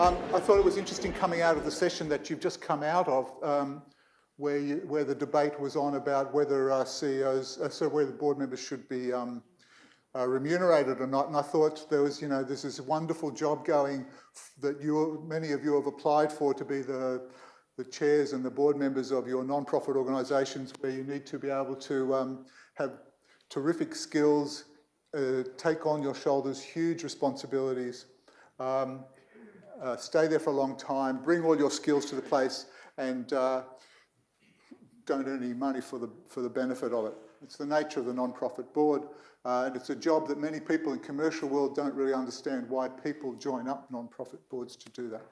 I thought it was interesting coming out of the session that you've just come out of, where the debate was on about whether CEOs, whether board members should be remunerated or not. And I thought there was, there's this wonderful job going that many of you have applied for, to be the chairs and the board members of your non-profit organisations, where you need to be able to have terrific skills, take on your shoulders huge responsibilities, stay there for a long time, bring all your skills to the place, and don't earn any money for the benefit of it. It's the nature of the non-profit board, and it's a job that many people in the commercial world don't really understand why people join up non-profit boards to do that.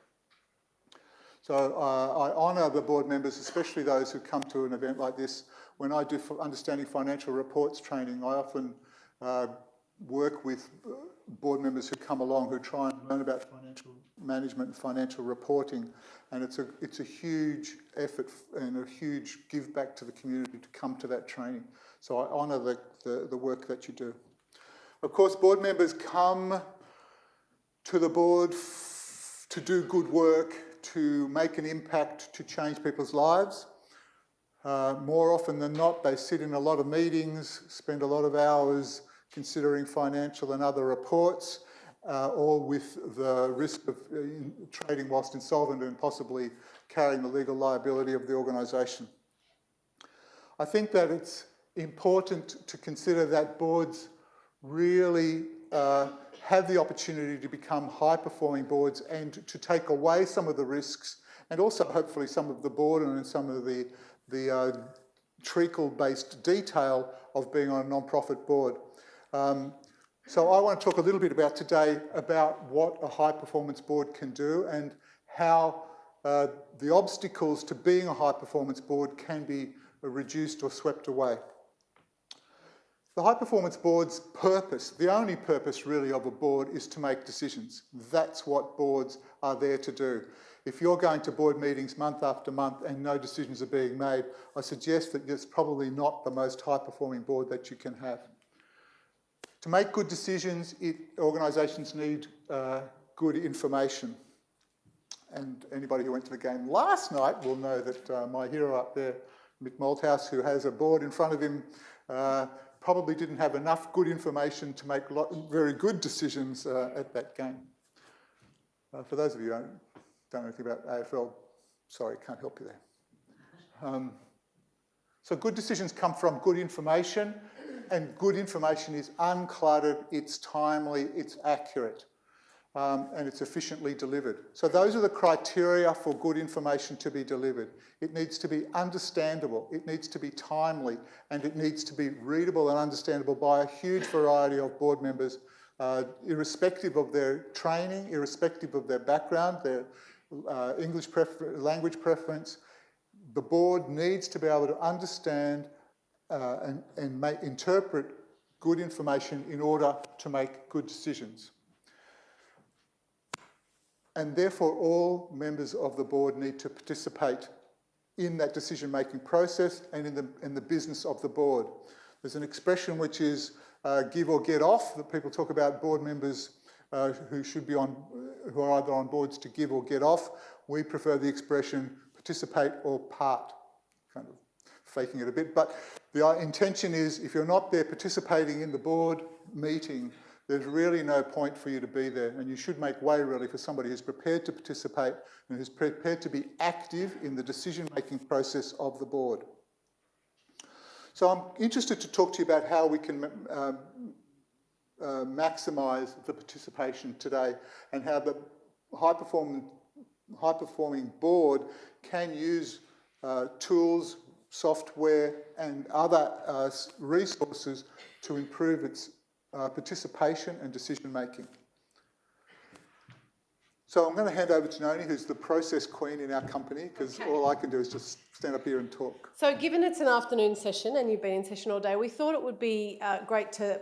So I honour the board members, especially those who come to an event like this. When I do understanding financial reports training, I often work with board members who come along who try and learn about financial management and financial reporting, and it's a huge effort and a huge give back to the community to come to that training. So I honour the work that you do. Of course, board members come to the board to do good work, to make an impact, to change people's lives. More often than not, they sit in a lot of meetings, spend a lot of hours considering financial and other reports, all with the risk of trading whilst insolvent and possibly carrying the legal liability of the organisation. I think that it's important to consider that boards really have the opportunity to become high-performing boards and to take away some of the risks, and also hopefully some of the boredom and some of the treacle-based detail of being on a non-profit board. So I want to talk a little bit today about what a high-performance board can do and how the obstacles to being a high-performance board can be reduced or swept away. The high-performance board's purpose, the only purpose really of a board, is to make decisions. That's what boards are there to do. If you're going to board meetings month after month and no decisions are being made, I suggest that it's probably not the most high-performing board that you can have. To make good decisions, organisations need good information. And anybody who went to the game last night will know that my hero up there, Mick Malthouse, who has a board in front of him, probably didn't have enough good information to make very good decisions at that game. For those of you who don't know anything about AFL, sorry, can't help you there. So good decisions come from good information, and good information is uncluttered, it's timely, it's accurate, and it's efficiently delivered. So those are the criteria for good information to be delivered. It needs to be understandable, it needs to be timely, and it needs to be readable and understandable by a huge variety of board members, irrespective of their training, irrespective of their background, their language preference. The board needs to be able to understand and interpret good information in order to make good decisions. And therefore, all members of the board need to participate in that decision-making process and in the business of the board. There's an expression which is give or get off, that people talk about board members who are either on boards to give or get off. We prefer the expression participate or part, kind of faking it a bit. But the intention is, if you're not there participating in the board meeting, there's really no point for you to be there, and you should make way really for somebody who's prepared to participate and who's prepared to be active in the decision-making process of the board. So I'm interested to talk to you about how we can maximise the participation today, and how the high-performing board can use tools, software and other resources to improve its participation and decision making. So I'm going to hand over to Noni, who's the process queen in our company, because all I can do is just stand up here and talk. So given it's an afternoon session and you've been in session all day, we thought it would be great to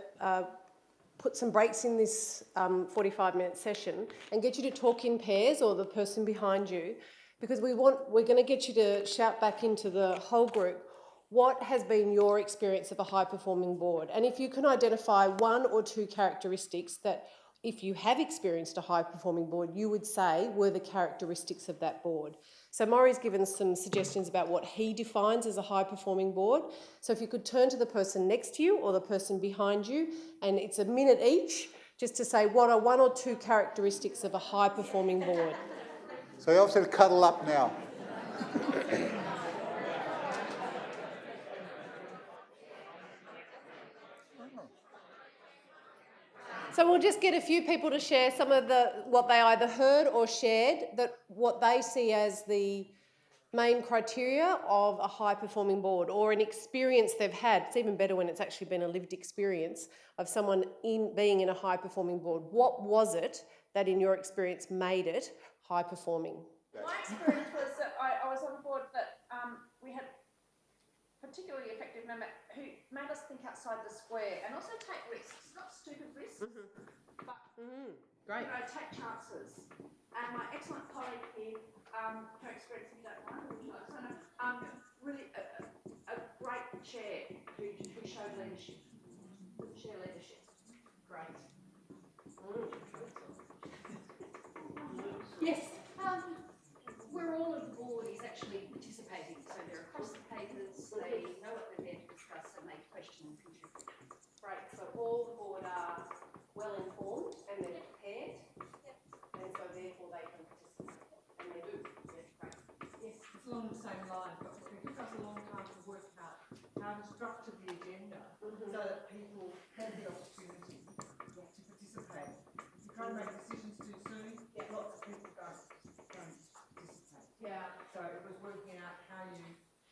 put some breaks in this 45-minute session and get you to talk in pairs, or the person behind you, because we're going to get you to shout back into the whole group what has been your experience of a high-performing board. And if you can identify one or two characteristics that if you have experienced a high-performing board, you would say were the characteristics of that board. So Morri's given some suggestions about what he defines as a high-performing board. So if you could turn to the person next to you or the person behind you, and it's a minute each, just to say what are one or two characteristics of a high-performing board. So you obviously cuddle up now. So we'll just get a few people to share some of what they either heard or shared, that what they see as the main criteria of a high-performing board, or an experience they've had. It's even better when it's actually been a lived experience of someone being in a high-performing board. What was it that in your experience made it high-performing? My experience was that I was on a board that we had particularly effective member who made us think outside the square and also take risks, not stupid risks, but Great. you know, take chances. And my excellent colleague here, her experience, if you don't mind, really a great chair who showed leadership, share leadership. Great. Yes, where all of the board is actually participating, so they're across the papers, they know what they're there to discuss and they question and contribute. Great, so all the board are well informed and they're prepared, and so therefore they can participate, and they do. Yeah, great. Yes, it's along the same line, but it took us a long time to work out how to structure the agenda so that people had the opportunity to participate. If you try to make decisions too soon, lots of people don't participate. Yeah. So it was working out how you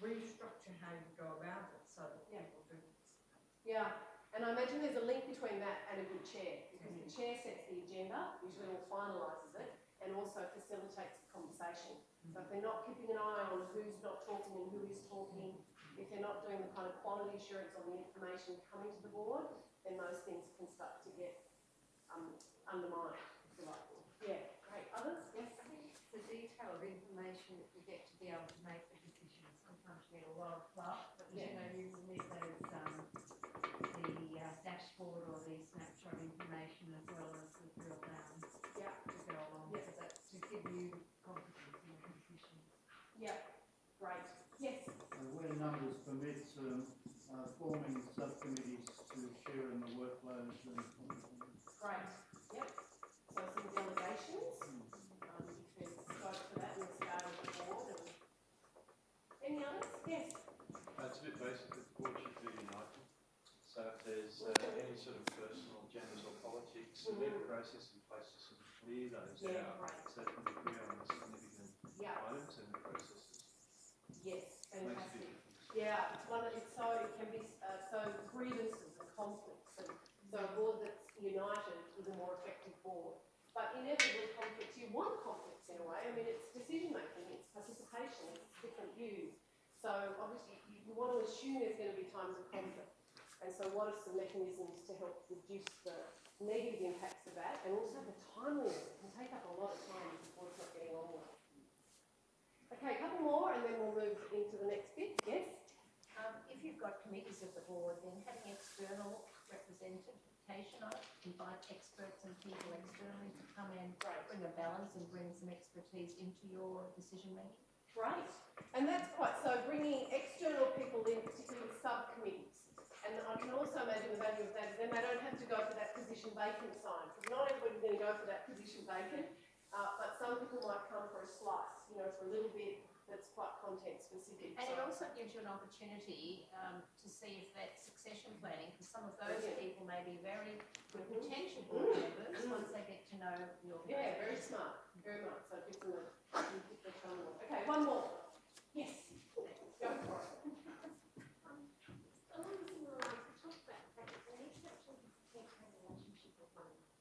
restructure how you go about it so that people do participate. Yeah, and I imagine there's a link between that and a good chair, because the chair sets the agenda, usually all finalises it, and also facilitates the conversation. So if they're not keeping an eye on who's not talking and who is talking, if they're not doing the kind of quality assurance on the information coming to the board, then those things can start to get undermined, if you like. Yeah, great. Others? Yes? I think it's the detail of information that you get to be able to make the decision. Sometimes you get a lot of fluff, but you know, you need those, the dashboard or the snapshot information as well as the drill down to go along with that, to give you confidence in your decision. Yeah, great. Yes? Where numbers permit, forming subcommittees to share in the workload. Great. Yep. So some delegations, if there's scope for that in the scale of the board. Any others? Yes. It's a bit basic, but the board should be united. So if there's any sort of personal agendas or politics, a better process in place to sort of clear those out, Right. so that we can agree on the significant items and the processes. Yes, Makes a big fantastic. difference. Yeah, it can be so grievances and conflicts, and so a board that's united is a more effective board. But inevitably conflicts, you want conflicts in a way. I mean, it's decision making, it's participation, it's different views. So obviously you want to assume there's going to be times of conflict. And so what are some mechanisms to help reduce the negative impacts of that, and also the timeliness? It can take up a lot of time if the board's not getting on with it. Okay, a couple more and then we'll move into the next bit. Yes? If you've got committees of the board, then having external representation on it, invite experts and people externally to come in, bring a balance and bring some expertise into your decision making. Great. And that's quite, so bringing external people in, particularly with subcommittees. And I can also imagine the value of that is then they don't have to go for that position vacant sign, because not everybody's going to go for that position vacant, but some people might come for a slice, you know, for a little bit that's quite content specific. And it also gives you an opportunity to see if that's succession planning, because some of those people may be very good potential board members once they get to know your Yeah, very smart, very much. So it gives them a channel. Okay, one more. Yes. Go for it. Along similar lines, we talked about the fact that they need to actually protect their relationship with one another.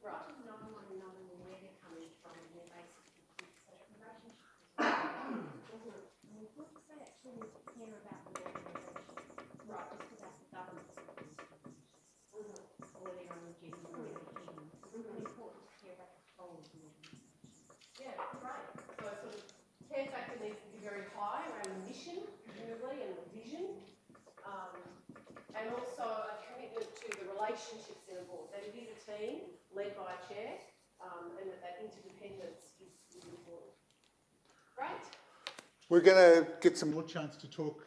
Right. To know one another and where they're coming from and their basic needs. So relationship is and we thought that they actually need to care about the organisation, not just about the governance of the institution. Or their own agenda or their vision. It's really important to care about the whole of the organisation. Yeah, great. So sort of care factor needs to be very high around the mission, presumably, and the vision. And also a commitment to the relationships in a board, that it is a team led by chair, and that interdependence is important. Great. We're going to get some more chance to talk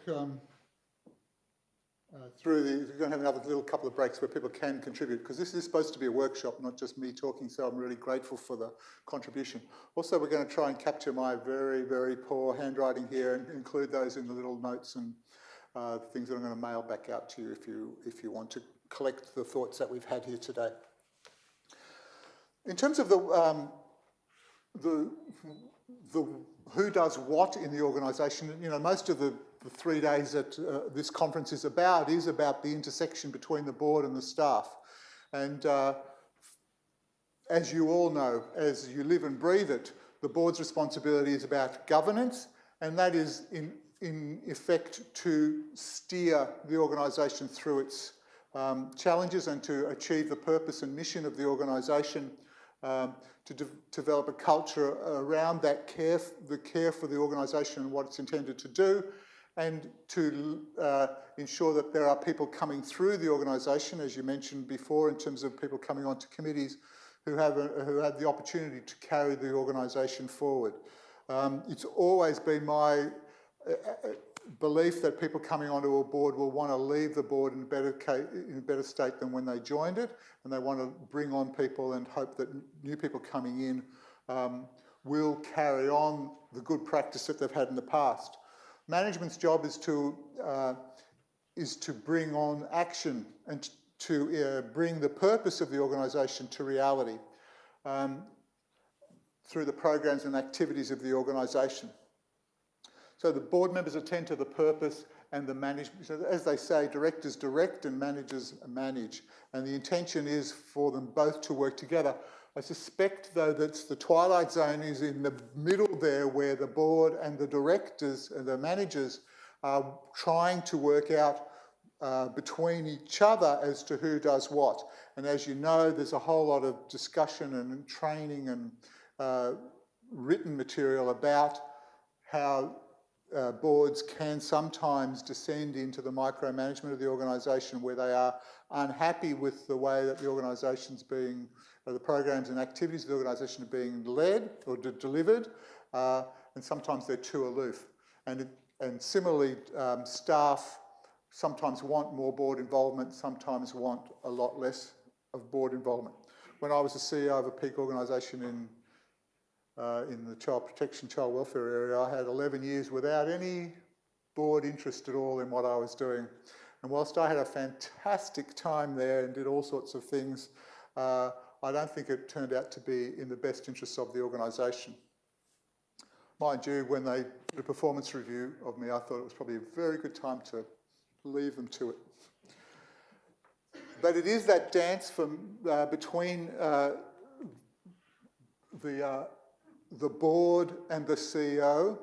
through the. We're going to have another little couple of breaks where people can contribute, because this is supposed to be a workshop, not just me talking, so I'm really grateful for the contribution. Also, we're going to try and capture my very, very poor handwriting here and include those in the little notes and things that I'm going to mail back out to you if you want to collect the thoughts that we've had here today. In terms of the who does what in the organisation, you know, most of the 3 days that this conference is about the intersection between the board and the staff. And as you all know, as you live and breathe it, the board's responsibility is about governance, and that is in effect to steer the organisation through its challenges and to achieve the purpose and mission of the organisation, to develop a culture around that care for the organisation and what it's intended to do, and to ensure that there are people coming through the organisation, as you mentioned before, in terms of people coming onto committees who have the opportunity to carry the organisation forward. It's always been my belief that people coming onto a board will want to leave the board in a better state than when they joined it, and they want to bring on people and hope that new people coming in will carry on the good practice that they've had in the past. Management's job is to bring on action and to bring the purpose of the organisation to reality through the programs and activities of the organisation. So the board members attend to the purpose, and the management, so as they say, directors direct and managers manage. And the intention is for them both to work together. I suspect, though, that the twilight zone is in the middle there, where the board and the directors and the managers are trying to work out between each other as to who does what. And as you know, there's a whole lot of discussion and training and written material about how boards can sometimes descend into the micromanagement of the organisation, where they are unhappy with the way that the organisation's being, the programs and activities of the organisation are being led or delivered, and sometimes they're too aloof. And similarly, staff sometimes want more board involvement, sometimes want a lot less of board involvement. When I was the CEO of a peak organisation in the child protection, child welfare area, I had 11 years without any board interest at all in what I was doing. And whilst I had a fantastic time there and did all sorts of things, I don't think it turned out to be in the best interests of the organisation. Mind you, when they did a performance review of me, I thought it was probably a very good time to leave them to it. But it is that dance between the board and the CEO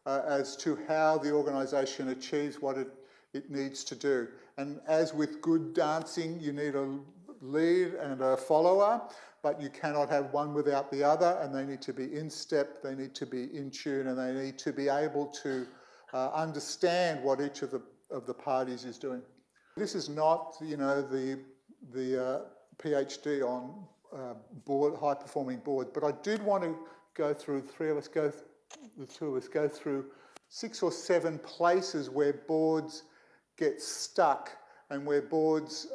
as to how the organisation achieves what it needs to do. And as with good dancing, you need a lead and a follower, but you cannot have one without the other, and they need to be in step, they need to be in tune, and they need to be able to understand what each of the parties is doing. This is not, you know, the PhD on high-performing boards, but I did want to go through, the two of us go through 6 or 7 places where boards get stuck and where boards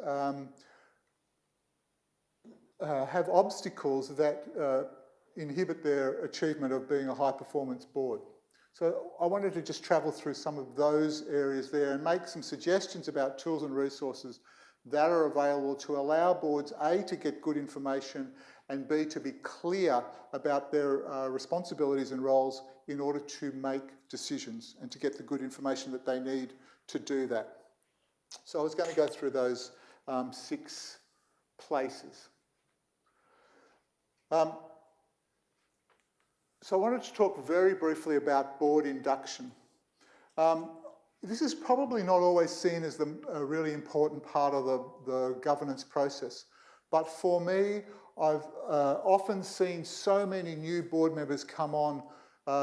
have obstacles that inhibit their achievement of being a high-performance board. So I wanted to just travel through some of those areas there and make some suggestions about tools and resources that are available to allow boards, A, to get good information, and B, to be clear about their responsibilities and roles in order to make decisions and to get the good information that they need to do that. So I was going to go through those 6 places. So I wanted to talk very briefly about board induction. This is probably not always seen as a really important part of the governance process, but for me, I've often seen so many new board members come on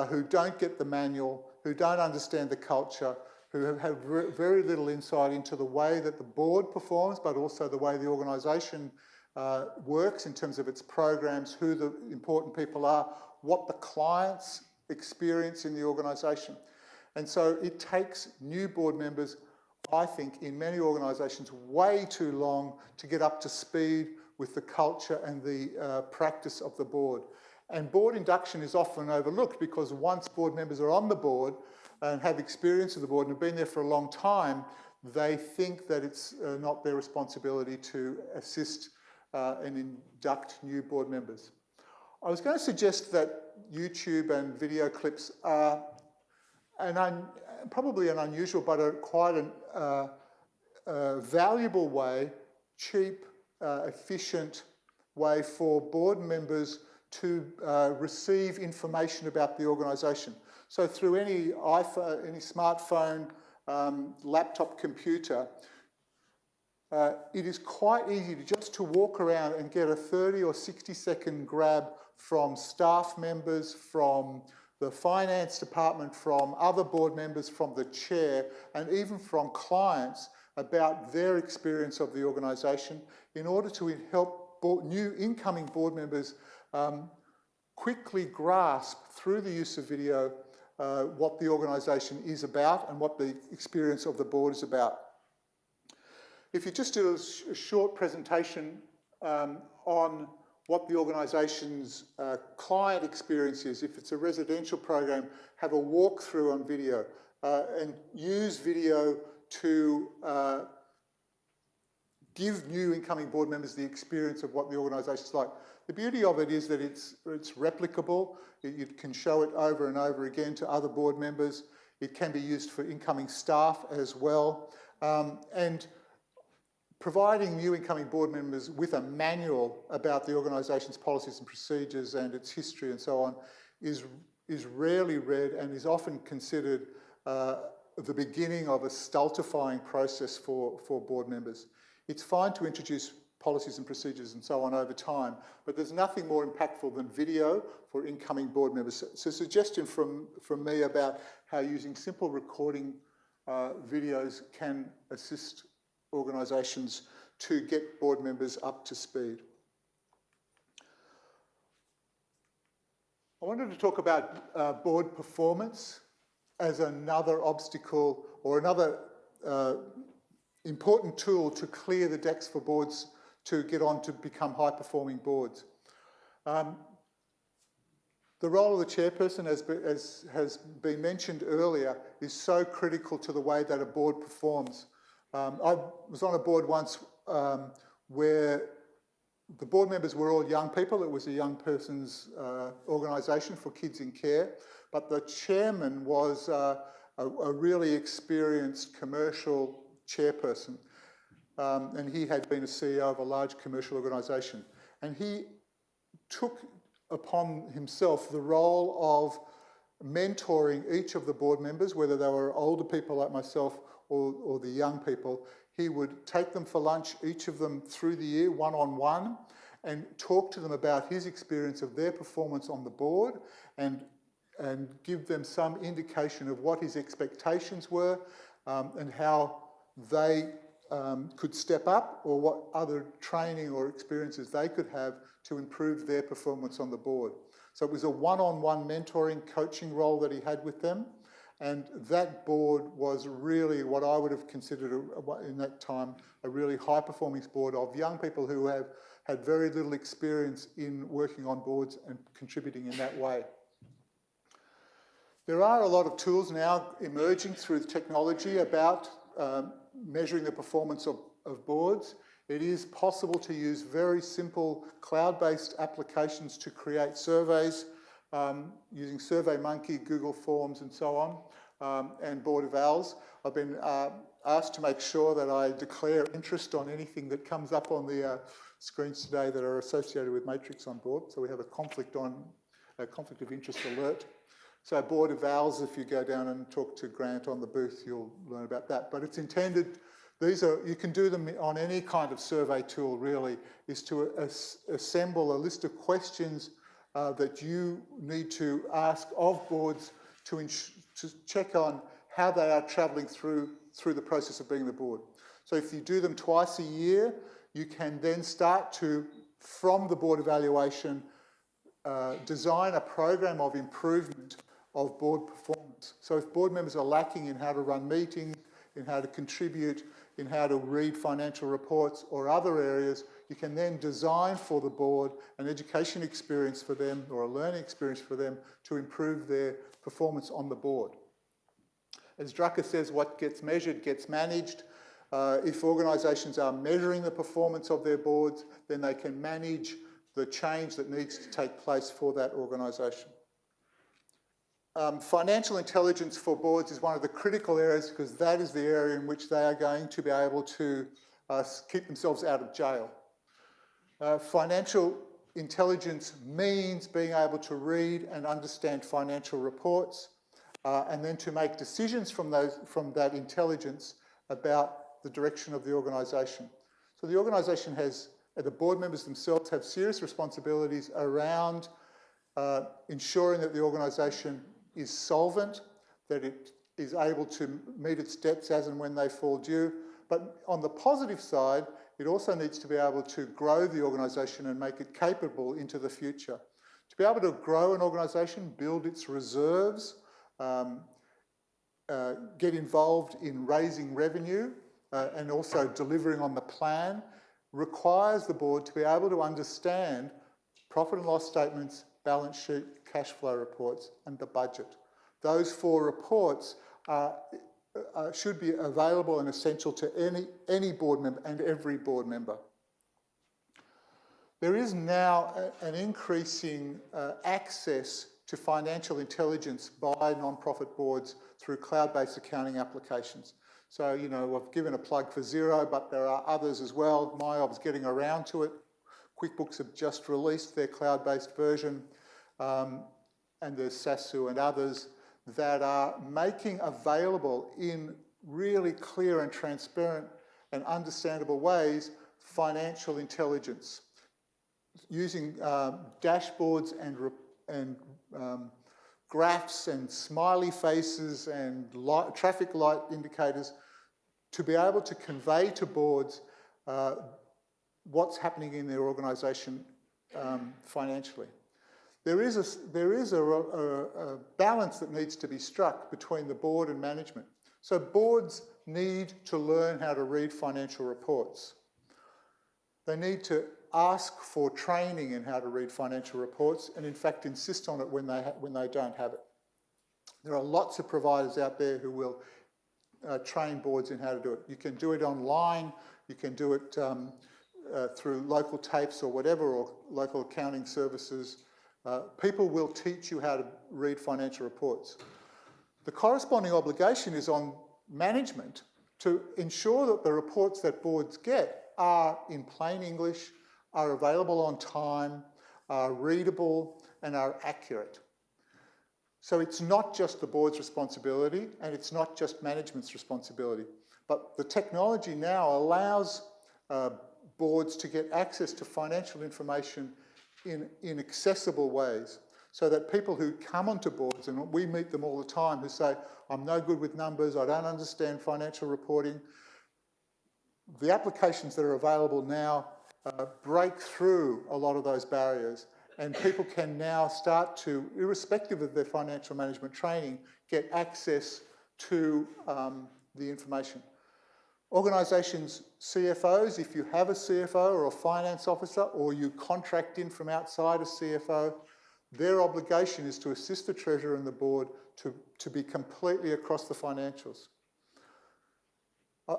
who don't get the manual, who don't understand the culture, who have very little insight into the way that the board performs, but also the way the organisation works in terms of its programs, who the important people are, what the clients experience in the organisation. And so it takes new board members, I think, in many organisations, way too long to get up to speed with the culture and the practice of the board. And board induction is often overlooked because once board members are on the board and have experience of the board and have been there for a long time, they think that it's not their responsibility to assist and induct new board members. I was going to suggest that YouTube and video clips are probably an unusual but quite a valuable way, cheap, efficient way for board members to receive information about the organisation. So through any iPhone, any smartphone, laptop, computer, it is quite easy to walk around and get a 30 or 60-second grab from staff members, from the finance department, from other board members, from the chair, and even from clients about their experience of the organisation in order to help new incoming board members quickly grasp through the use of video what the organisation is about and what the experience of the board is about. If you just do a short presentation on what the organisation's client experience is, if it's a residential program, have a walkthrough on video and use video to give new incoming board members the experience of what the organisation's like. The beauty of it is that it's replicable. You can show it over and over again to other board members. It can be used for incoming staff as well. And providing new incoming board members with a manual about the organisation's policies and procedures and its history and so on is rarely read and is often considered the beginning of a stultifying process for board members. It's fine to introduce policies and procedures and so on over time, but there's nothing more impactful than video for incoming board members. So a suggestion from me about how using simple recording videos can assist organisations to get board members up to speed. I wanted to talk about board performance as another obstacle or another important tool to clear the decks for boards to get on to become high-performing boards. The role of the chairperson, as has been mentioned earlier, is so critical to the way that a board performs. I was on a board once where the board members were all young people. It was a young person's organisation for kids in care, but the chairman was a really experienced commercial chairperson, and he had been a CEO of a large commercial organisation. And he took upon himself the role of mentoring each of the board members, whether they were older people like myself or the young people. He would take them for lunch, each of them through the year, one-on-one, and talk to them about his experience of their performance on the board and give them some indication of what his expectations were and how they could step up or what other training or experiences they could have to improve their performance on the board. So it was a one-on-one mentoring, coaching role that he had with them. And that board was really what I would have considered in that time a really high-performing board of young people who have had very little experience in working on boards and contributing in that way. There are a lot of tools now emerging through technology about measuring the performance of boards. It is possible to use very simple cloud-based applications to create surveys using SurveyMonkey, Google Forms and so on, and Board Evals. I've been asked to make sure that I declare interest on anything that comes up on the screens today that are associated with Matrix on board. So we have a conflict of interest alert. So Board Evals, if you go down and talk to Grant on the booth, you'll learn about that. But it's intended, you can do them on any kind of survey tool really, is to assemble a list of questions that you need to ask of boards to check on how they are travelling through through the process of being the board. So if you do them twice a year, you can then start to, from the board evaluation, design a program of improvement of board performance. So if board members are lacking in how to run meetings, in how to contribute, in how to read financial reports or other areas, you can then design for the board an education experience for them or a learning experience for them to improve their performance on the board. As Drucker says, what gets measured gets managed. If organisations are measuring the performance of their boards, then they can manage the change that needs to take place for that organisation. Financial intelligence for boards is one of the critical areas because that is the area in which they are going to be able to keep themselves out of jail. Financial intelligence means being able to read and understand financial reports and then to make decisions from that intelligence about the direction of the organisation. So the organisation has, the board members themselves have serious responsibilities around ensuring that the organisation is solvent, that it is able to meet its debts as and when they fall due. But on the positive side, it also needs to be able to grow the organisation and make it capable into the future. To be able to grow an organisation, build its reserves, get involved in raising revenue and also delivering on the plan, requires the board to be able to understand profit and loss statements, balance sheet, cash flow reports, and the budget. Those 4 reports should be available and essential to any board member and every board member. There is now an increasing access to financial intelligence by non-profit boards through cloud-based accounting applications. So, you know, I've given a plug for Xero, but there are others as well. MyOb's getting around to it. QuickBooks have just released their cloud-based version, and there's Sasu and others that are making available in really clear and transparent and understandable ways financial intelligence using dashboards and graphs and smiley faces and traffic light indicators to be able to convey to boards what's happening in their organisation financially. There is a balance that needs to be struck between the board and management. So boards need to learn how to read financial reports. They need to ask for training in how to read financial reports and in fact insist on it when they don't have it. There are lots of providers out there who will train boards in how to do it. You can do it online, you can do it through local tapes or whatever, or local accounting services. People will teach you how to read financial reports. The corresponding obligation is on management to ensure that the reports that boards get are in plain English, are available on time, are readable, and are accurate. So it's not just the board's responsibility, and it's not just management's responsibility. But the technology now allows boards to get access to financial information in accessible ways, so that people who come onto boards, and we meet them all the time, who say, I'm no good with numbers, I don't understand financial reporting. The applications that are available now break through a lot of those barriers, and people can now start to, irrespective of their financial management training, get access to the information. Organisations, CFOs, if you have a CFO or a finance officer, or you contract in from outside a CFO, their obligation is to assist the treasurer and the board to be completely across the financials.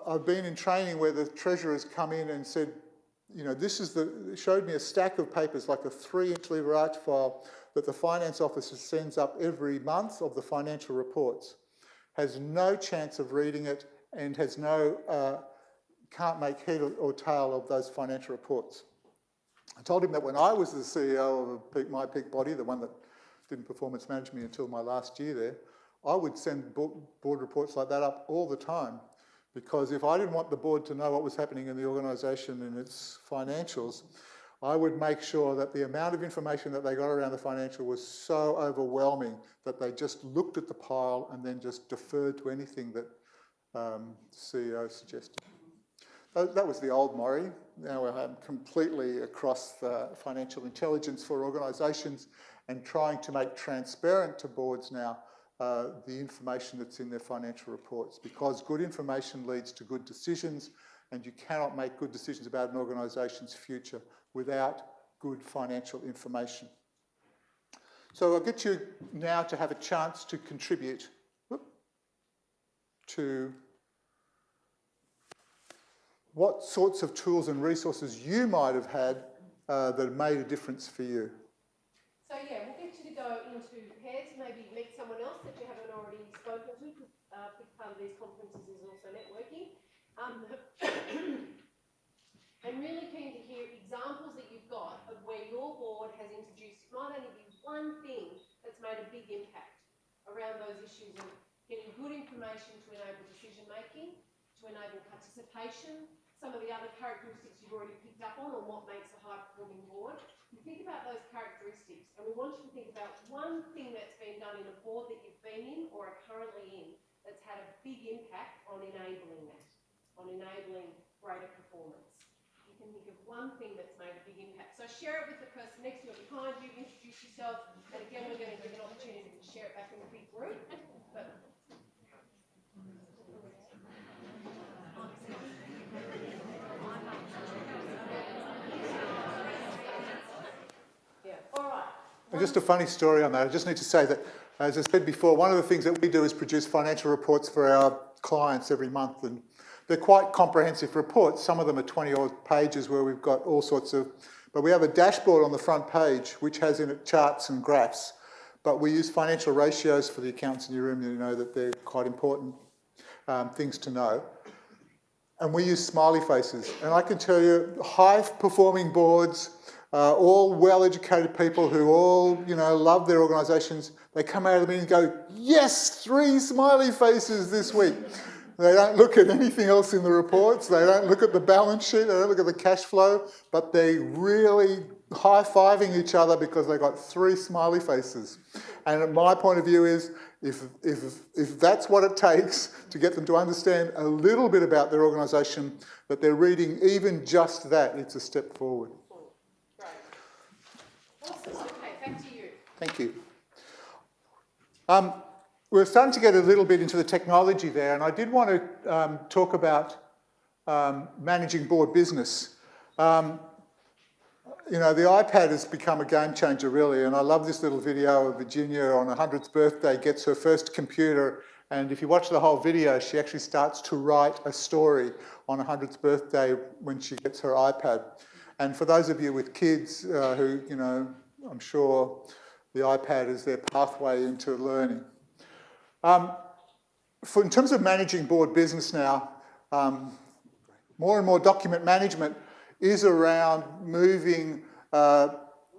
I've been in training where the treasurer's come in and said, you know, showed me a stack of papers, like a 3-inch lever arch file that the finance officer sends up every month of the financial reports. Has no chance of reading it and has can't make head or tail of those financial reports. I told him that when I was the CEO of my peak body, the one that didn't performance manage me until my last year there, I would send board reports like that up all the time, because if I didn't want the board to know what was happening in the organisation and its financials, I would make sure that the amount of information that they got around the financial was so overwhelming that they just looked at the pile and then just deferred to anything that CEO suggested. That was the old Morri. Now we're completely across the financial intelligence for organisations and trying to make transparent to boards now the information that's in their financial reports, because good information leads to good decisions, and you cannot make good decisions about an organisation's future without good financial information. So I'll get you now to have a chance to contribute to what sorts of tools and resources you might have had that made a difference for you. So yeah, we'll get you to go into pairs, maybe meet someone else that you haven't already spoken to, because a big part of these conferences is also networking. I'm really keen to hear examples that you've got of where your board has introduced, it might only be one thing that's made a big impact around those issues of getting good information to enable decision making, to enable participation, some of the other characteristics you've already picked up on what makes a high-performing board. You think about those characteristics, and we want you to think about one thing that's been done in a board that you've been in or are currently in that's had a big impact on enabling that, on enabling greater performance. You can think of one thing that's made a big impact. So share it with the person next to you or behind you, introduce yourself, and again we're going to give an opportunity to share it back in a big group. But And just a funny story on that. I just need to say that, as I said before, one of the things that we do is produce financial reports for our clients every month, and they're quite comprehensive reports. Some of them are 20-odd pages where we've got all sorts of... But we have a dashboard on the front page which has in it charts and graphs. But we use financial ratios for the accountants in your room. You know that they're quite important things to know. And we use smiley faces. And I can tell you, high-performing boards, all well-educated people who all, love their organisations, they come out of the meeting and go, yes, 3 smiley faces this week. They don't look at anything else in the reports, they don't look at the balance sheet, they don't look at the cash flow, but they really high-fiving each other because they got 3 smiley faces. And my point of view is, if that's what it takes to get them to understand a little bit about their organisation, that they're reading even just that, it's a step forward. Awesome. Okay, back to you. Thank you. We're starting to get a little bit into the technology there, and I did want to talk about managing board business. The iPad has become a game changer, really, and I love this little video of Virginia on her 100th birthday, gets her first computer, and if you watch the whole video, she actually starts to write a story on her 100th birthday when she gets her iPad. And for those of you with kids who, I'm sure the iPad is their pathway into learning. In terms of managing board business now, more and more document management is around moving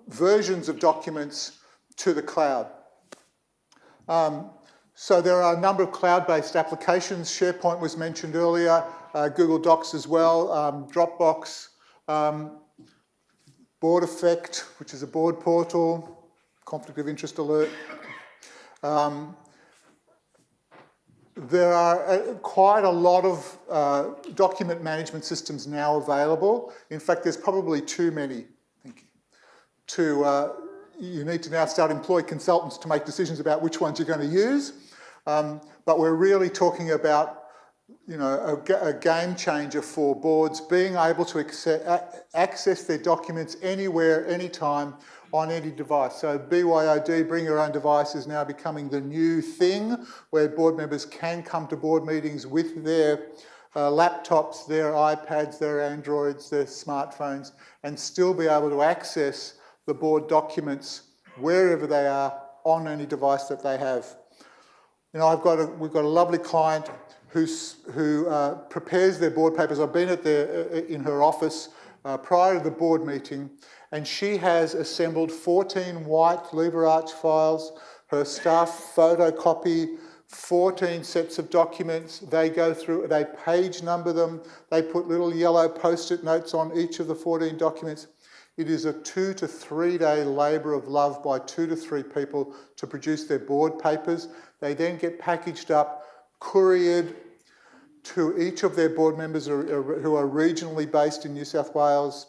versions of documents to the cloud. So there are a number of cloud-based applications. SharePoint was mentioned earlier, Google Docs as well, Dropbox, Board Effect, which is a board portal, conflict of interest alert. There are quite a lot of document management systems now available. In fact, there's probably too many. Thank you. You need to now start employing consultants to make decisions about which ones you're going to use. But we're really talking about a game changer for boards being able to access their documents anywhere, anytime, on any device. So BYOD, bring your own device, is now becoming the new thing where board members can come to board meetings with their laptops, their iPads, their Androids, their smartphones, and still be able to access the board documents wherever they are on any device that they have. We've got a lovely client who prepares their board papers. I've been in her office prior to the board meeting, and she has assembled 14 white lever arch files. Her staff photocopy 14 sets of documents. They go through, they page number them, they put little yellow post-it notes on each of the 14 documents. It is a 2 to 3 day labour of love by 2 to 3 people to produce their board papers. They then get packaged up, couriered to each of their board members who are regionally based in New South Wales.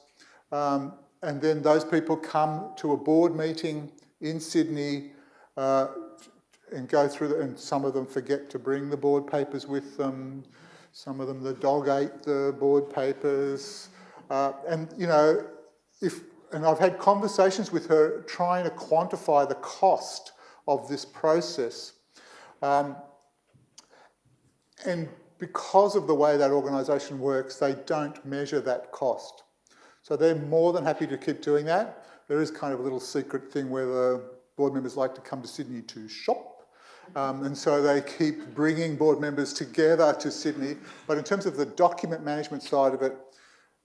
And then those people come to a board meeting in Sydney and go through and some of them forget to bring the board papers with them. Some of them, the dog ate the board papers. And, you know, and I've had conversations with her trying to quantify the cost of this process. And because of the way that organisation works, they don't measure that cost. So they're more than happy to keep doing that. There is kind of a little secret thing where the board members like to come to Sydney to shop. And so they keep bringing board members together to Sydney. But in terms of the document management side of it,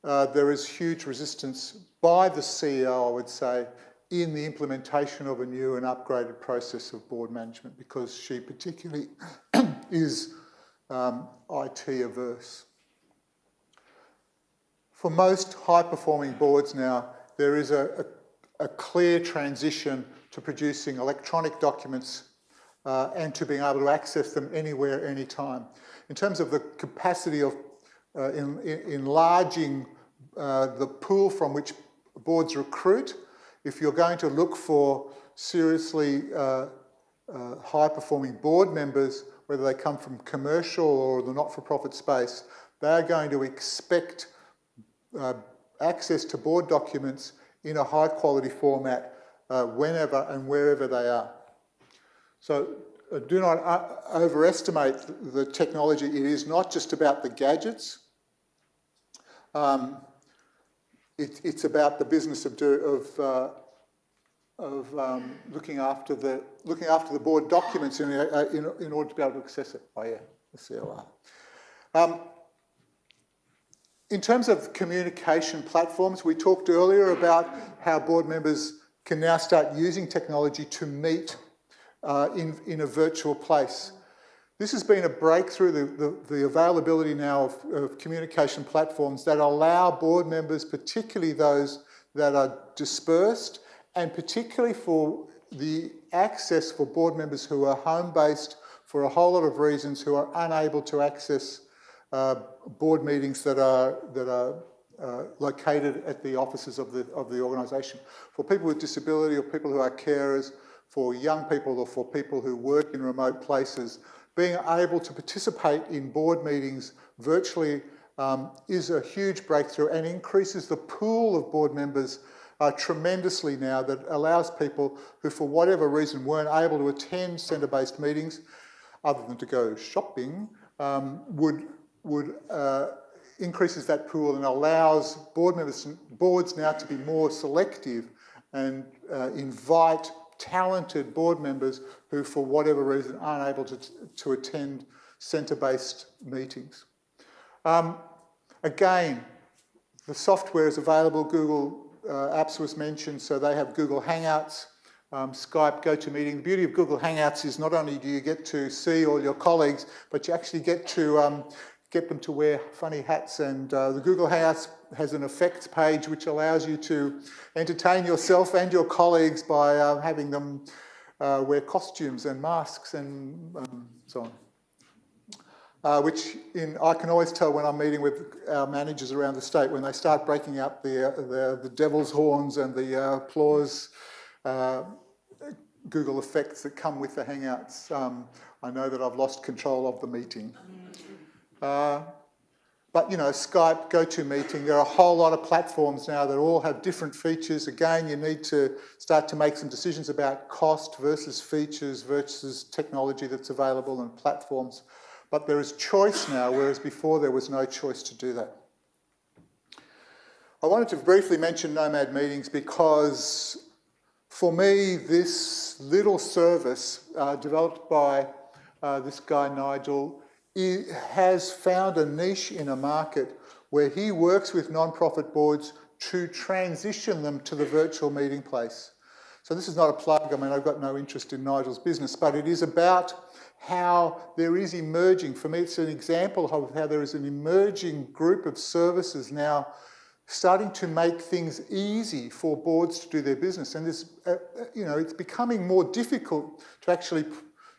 there is huge resistance by the CEO, I would say, in the implementation of a new and upgraded process of board management, because she particularly is IT averse. For most high-performing boards now, there is a clear transition to producing electronic documents and to being able to access them anywhere, anytime. In terms of the capacity of enlarging the pool from which boards recruit, if you're going to look for seriously high-performing board members, whether they come from commercial or the not-for-profit space, they're going to expect access to board documents in a high-quality format whenever and wherever they are. So do not overestimate the technology. It is not just about the gadgets. It's about the business of looking after the board documents in order to be able to access it. Oh yeah, the COR. In terms of communication platforms, we talked earlier about how board members can now start using technology to meet in a virtual place. This has been a breakthrough, the availability now of communication platforms that allow board members, particularly those that are dispersed, and particularly for the access for board members who are home-based for a whole lot of reasons, who are unable to access board meetings that are located at the offices of the organisation. For people with disability or people who are carers, for young people or for people who work in remote places, being able to participate in board meetings virtually is a huge breakthrough and increases the pool of board members tremendously now, that allows people who for whatever reason weren't able to attend centre-based meetings, other than to go shopping, increases that pool and allows boards now to be more selective and invite talented board members who for whatever reason aren't able to attend centre-based meetings. Again, the software is available. Google Apps was mentioned, so they have Google Hangouts, Skype, GoToMeeting. The beauty of Google Hangouts is not only do you get to see all your colleagues, but you actually get to get them to wear funny hats, and the Google Hangouts has an effects page which allows you to entertain yourself and your colleagues by having them wear costumes and masks and so on. Which I can always tell when I'm meeting with our managers around the state, when they start breaking out the devil's horns and the applause Google effects that come with the Hangouts, I know that I've lost control of the meeting. But, you know, Skype, GoToMeeting, there are a whole lot of platforms now that all have different features. Again, you need to start to make some decisions about cost versus features versus technology that's available and platforms. But there is choice now, whereas before there was no choice to do that. I wanted to briefly mention Nomad Meetings because for me, this little service developed by this guy, Nigel, has found a niche in a market where he works with non-profit boards to transition them to the virtual meeting place. So this is not a plug. I mean, I've got no interest in Nigel's business, but it is about how there is emerging, for me it's an example of how there is an emerging group of services now starting to make things easy for boards to do their business. And this, you know, it's becoming more difficult to actually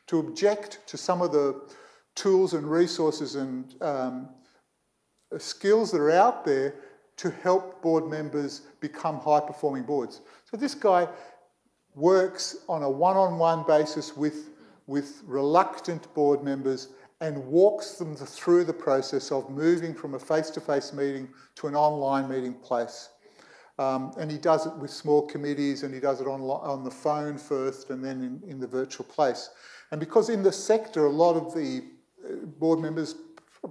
to object to some of the tools and resources and skills that are out there to help board members become high-performing boards. So this guy works on a one-on-one basis with reluctant board members and walks them through the process of moving from a face-to-face meeting to an online meeting place. And he does it with small committees, and he does it on the phone first and then in the virtual place. And because in the sector, a lot of the board members,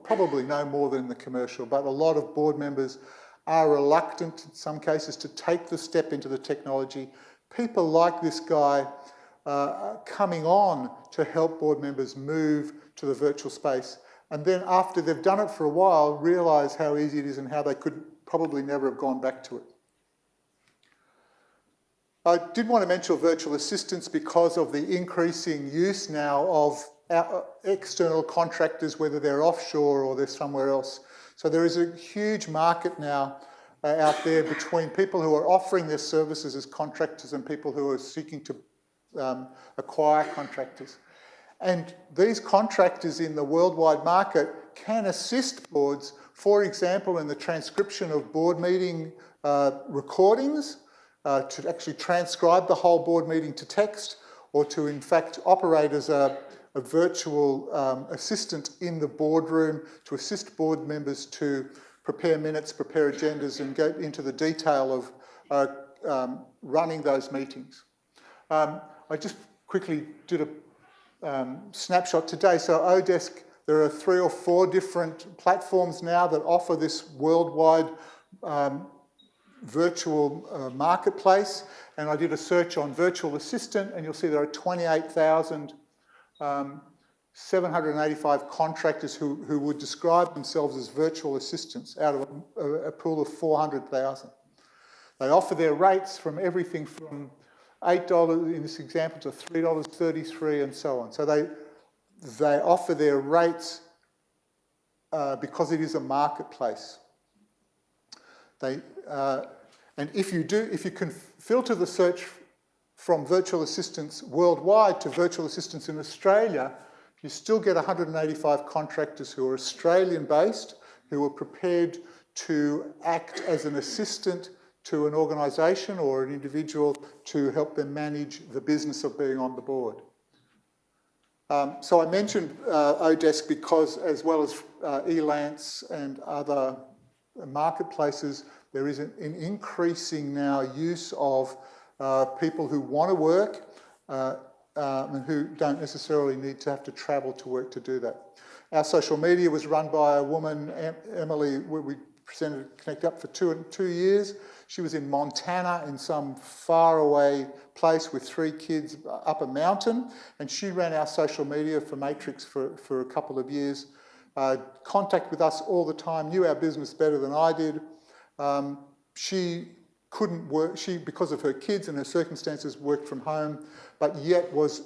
probably no more than the commercial, but a lot of board members are reluctant in some cases to take the step into the technology. People like this guy coming on to help board members move to the virtual space. And then after they've done it for a while, realise how easy it is and how they could probably never have gone back to it. I did want to mention virtual assistants because of the increasing use now of external contractors, whether they're offshore or they're somewhere else. So there is a huge market now out there between people who are offering their services as contractors and people who are seeking to acquire contractors. And these contractors in the worldwide market can assist boards, for example, in the transcription of board meeting recordings, to actually transcribe the whole board meeting to text, or to in fact operate as a virtual assistant in the boardroom to assist board members to prepare minutes, prepare agendas, and get into the detail of running those meetings. I just quickly did a snapshot today. So Odesk, there are 3 or 4 different platforms now that offer this worldwide virtual marketplace, and I did a search on virtual assistant, and you'll see there are 28,785 contractors who would describe themselves as virtual assistants out of a pool of 400,000. They offer their rates from everything from $8 in this example to $3.33 and so on. So they offer their rates because it is a marketplace. And if you can filter the search from virtual assistants worldwide to virtual assistants in Australia, you still get 185 contractors who are Australian-based, who are prepared to act as an assistant to an organisation or an individual to help them manage the business of being on the board. So I mentioned Odesk because, as well as Elance and other marketplaces, there is an increasing now use of people who want to work and who don't necessarily need to have to travel to work to do that. Our social media was run by a woman, Emily, we presented Connect Up for 2 years. She was in Montana in some faraway place with 3 kids up a mountain, and she ran our social media for Matrix for a couple of years. Contact with us all the time, knew our business better than I did. She couldn't work, because of her kids and her circumstances, worked from home, but yet was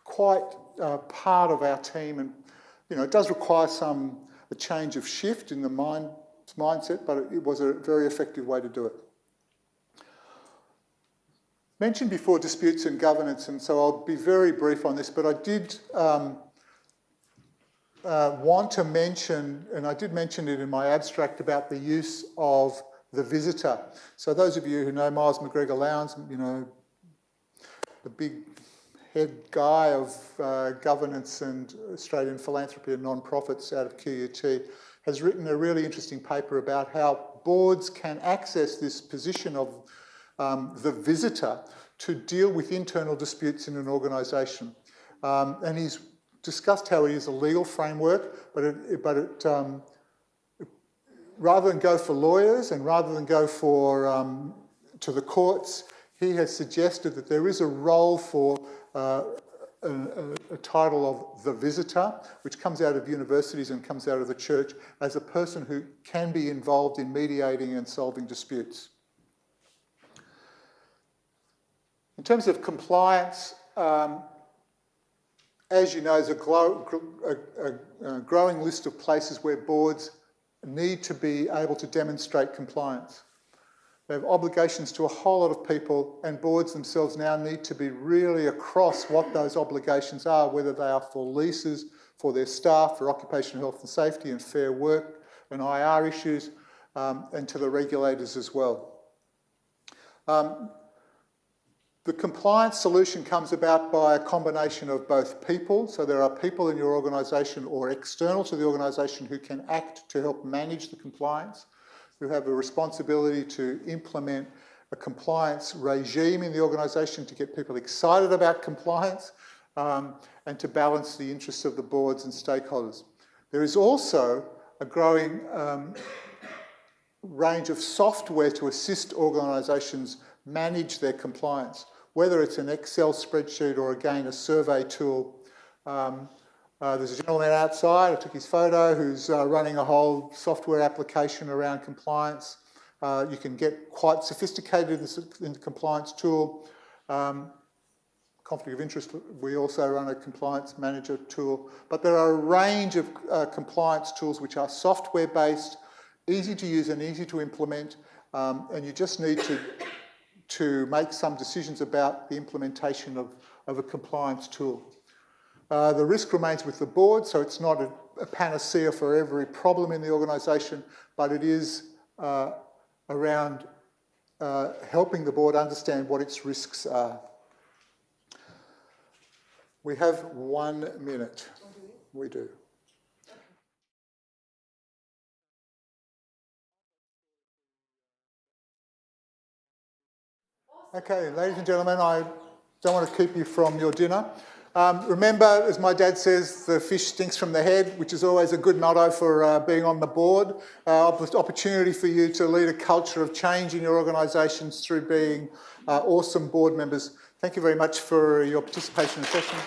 quite part of our team. And it does require a change of shift in the mindset, but it was a very effective way to do it. Mentioned before disputes and governance, and so I'll be very brief on this, but I did want to mention, and I did mention it in my abstract, about the use of the visitor. So those of you who know Miles McGregor Lowndes, the big head guy of governance and Australian philanthropy and non-profits out of QUT, has written a really interesting paper about how boards can access this position of the visitor to deal with internal disputes in an organisation. And he's discussed how it is a legal framework, but it rather than go for lawyers and rather than go for to the courts, he has suggested that there is a role for a title of the visitor, which comes out of universities and comes out of the church, as a person who can be involved in mediating and solving disputes. In terms of compliance, as you know, there's a growing list of places where boards need to be able to demonstrate compliance. They have obligations to a whole lot of people, and boards themselves now need to be really across what those obligations are, whether they are for leases, for their staff, for occupational health and safety and fair work and IR issues, and to the regulators as well. The compliance solution comes about by a combination of both people, so there are people in your organisation or external to the organisation who can act to help manage the compliance, who have a responsibility to implement a compliance regime in the organisation to get people excited about compliance and to balance the interests of the boards and stakeholders. There is also a growing range of software to assist organisations manage their compliance, whether it's an Excel spreadsheet or, again, a survey tool. There's a gentleman outside, I took his photo, who's running a whole software application around compliance. You can get quite sophisticated in the compliance tool. Conflict of interest, we also run a compliance manager tool. But there are a range of compliance tools which are software-based, easy to use and easy to implement, and you just need to make some decisions about the implementation of a compliance tool. The risk remains with the board, so it's not a panacea for every problem in the organisation, but it is around helping the board understand what its risks are. We have 1 minute. We do. Okay, ladies and gentlemen, I don't want to keep you from your dinner. Remember, as my dad says, the fish stinks from the head, which is always a good motto for being on the board. Opportunity for you to lead a culture of change in your organisations through being awesome board members. Thank you very much for your participation in the session.